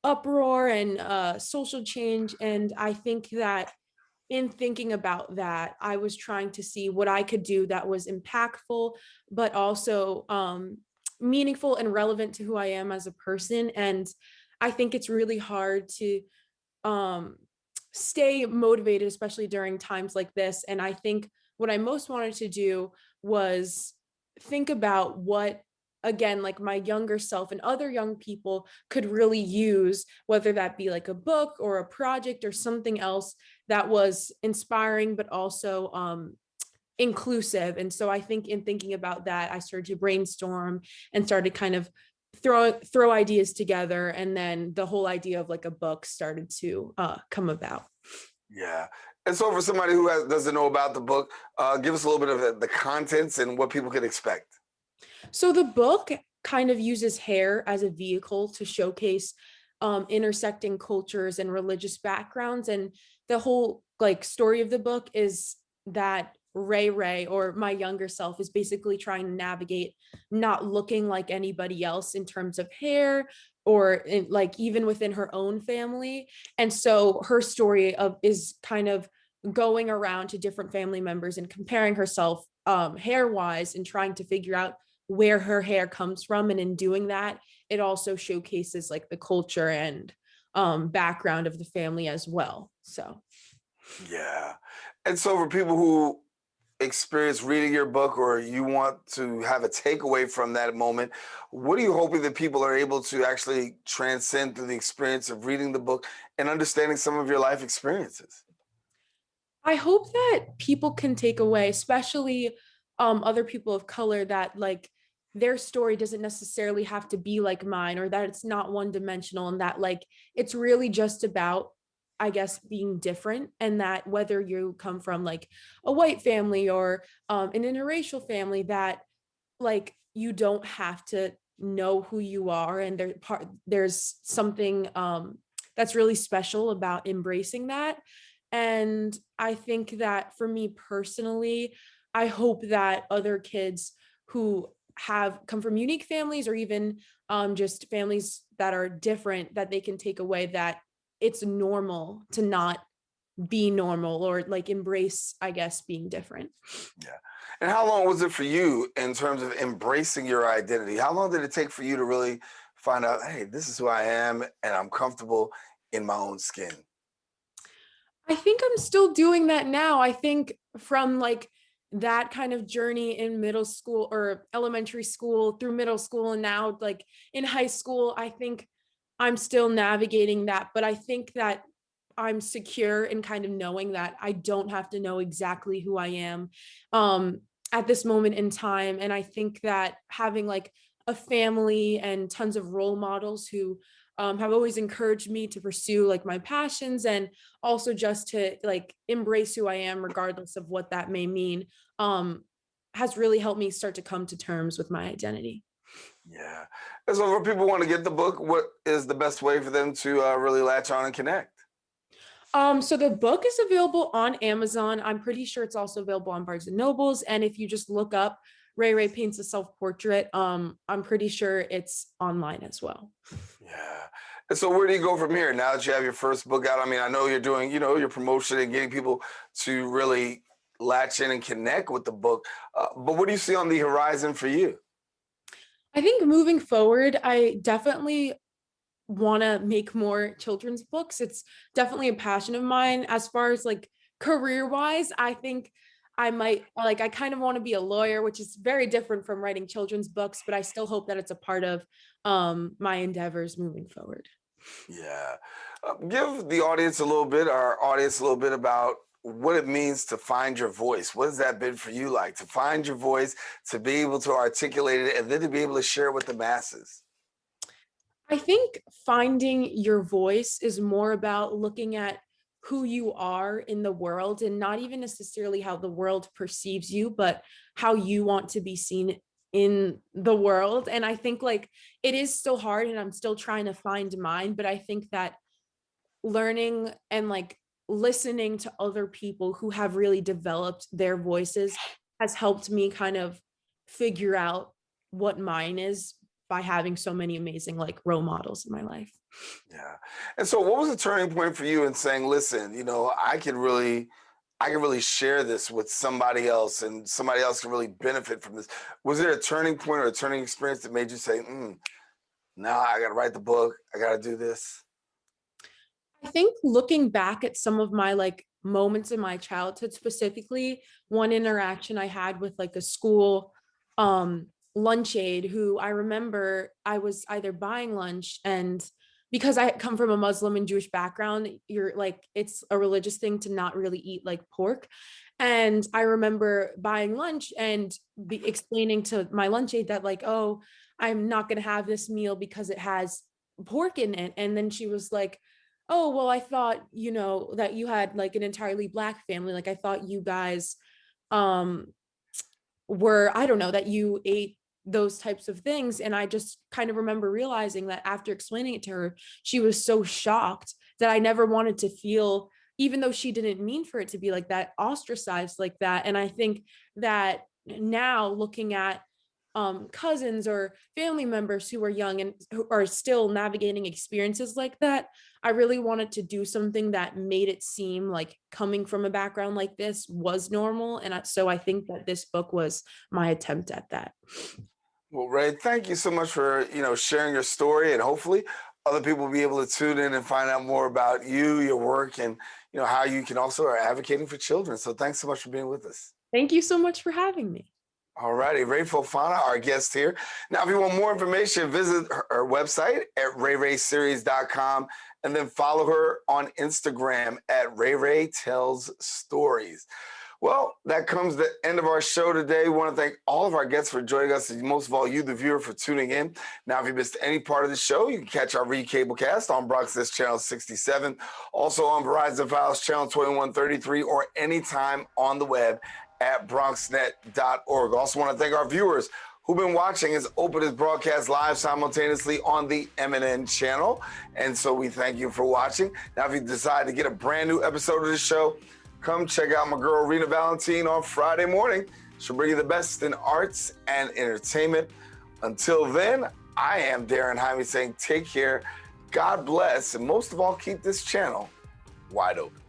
uproar and social change. And I think that in thinking about that, I was trying to see what I could do that was impactful, but also meaningful and relevant to who I am as a person. And I think it's really hard to stay motivated, especially during times like this. And I think what I most wanted to do was think about what, again, like my younger self and other young people could really use, whether that be like a book or a project or something else that was inspiring, but also inclusive. And so I think in thinking about that, I started to brainstorm and started kind of throw ideas together. And then the whole idea of like a book started to come about. Yeah. And so for somebody who doesn't know about the book, give us a little bit of the contents and what people can expect. So the book kind of uses hair as a vehicle to showcase intersecting cultures and religious backgrounds. And the whole like story of the book is that RayRay, or my younger self, is basically trying to navigate not looking like anybody else in terms of hair or like even within her own family. And so her story is kind of going around to different family members and comparing herself hair wise and trying to figure out where her hair comes from. And in doing that, it also showcases like the culture and background of the family as well. So. Yeah. And so for people who experience reading your book, or you want to have a takeaway from that moment, what are you hoping that people are able to actually transcend through the experience of reading the book and understanding some of your life experiences? I hope that people can take away, especially other people of color, that like their story doesn't necessarily have to be like mine, or that it's not one-dimensional, and that like it's really just about, I guess, being different. And that whether you come from like a white family or an interracial family, that like you don't have to know who you are, and there's something that's really special about embracing that. And I think that for me personally, I hope that other kids who have come from unique families, or even just families that are different, that they can take away that it's normal to not be normal, or like embrace, I guess, being different. Yeah. And how long was it for you in terms of embracing your identity? How long did it take for you to really find out, hey, this is who I am and I'm comfortable in my own skin? I think I'm still doing that now. I think from like that kind of journey in middle school or elementary school through middle school, and now like in high school, I think I'm still navigating that. But I think that I'm secure in kind of knowing that I don't have to know exactly who I am at this moment in time. And I think that having like a family and tons of role models who have always encouraged me to pursue like my passions, and also just to like embrace who I am, regardless of what that may mean, has really helped me start to come to terms with my identity. Yeah. And so if people want to get the book, what is the best way for them to really latch on and connect? So the book is available on Amazon. I'm pretty sure it's also available on Barnes and Nobles. And if you just look up RayRay Paints a Self-Portrait, I'm pretty sure it's online as well. Yeah. And so where do you go from here now that you have your first book out? I mean, I know you're doing, your promotion and getting people to really latch in and connect with the book. But what do you see on the horizon for you? I think moving forward, I definitely want to make more children's books. It's definitely a passion of mine. As far as like career-wise, I think I might I kind of want to be a lawyer, which is very different from writing children's books, but I still hope that it's a part of my endeavors moving forward. Yeah. Give the audience our audience a little bit about what it means to find your voice. What has that been for you like, to find your voice, to be able to articulate it, and then to be able to share it with the masses? I think finding your voice is more about looking at who you are in the world, and not even necessarily how the world perceives you, but how you want to be seen in the world. And I think like it is still hard, and I'm still trying to find mine, but I think that learning and like listening to other people who have really developed their voices has helped me kind of figure out what mine is by having so many amazing like role models in my life. Yeah. And so what was the turning point for you in saying, listen, I can really share this with somebody else, and somebody else can really benefit from this? Was there a turning point or a turning experience that made you say, now I got to write the book, I got to do this? I think looking back at some of my like moments in my childhood, specifically one interaction I had with like a school lunch aide, who I remember I was either buying lunch, and because I come from a Muslim and Jewish background, you're like, it's a religious thing to not really eat like pork. And I remember buying lunch and explaining to my lunch aide that like, oh, I'm not going to have this meal because it has pork in it. And then she was like, oh, well, I thought, that you had like an entirely Black family. Like, I thought you guys were, I don't know, that you ate those types of things. And I just kind of remember realizing that after explaining it to her, she was so shocked that I never wanted to feel, even though she didn't mean for it to be like that, ostracized like that. And I think that now looking at cousins or family members who are young and who are still navigating experiences like that, I really wanted to do something that made it seem like coming from a background like this was normal. And so I think that this book was my attempt at that. Well, Ray, thank you so much for, sharing your story, and hopefully other people will be able to tune in and find out more about you, your work, and, how you can also are advocating for children. So thanks so much for being with us. Thank you so much for having me. All righty, Ray Fofana, our guest here. Now, if you want more information, visit her website at rayrayseries.com, and then follow her on Instagram at RayRay Tells Stories. Well, that comes the end of our show today. We want to thank all of our guests for joining us, and most of all, you, the viewer, for tuning in. Now, if you missed any part of the show, you can catch our recablecast on Bronxnet Channel 67, also on Verizon Files Channel 2133, or anytime on the web at bronxnet.org. Also want to thank our viewers who've been watching as Open is broadcast live simultaneously on the MNN channel. And so we thank you for watching. Now, if you decide to get a brand new episode of the show, come check out my girl, Rena Valentine, on Friday morning. She'll bring you the best in arts and entertainment. Until then, I am Daren Jaime saying take care, God bless, and most of all, keep this channel wide open.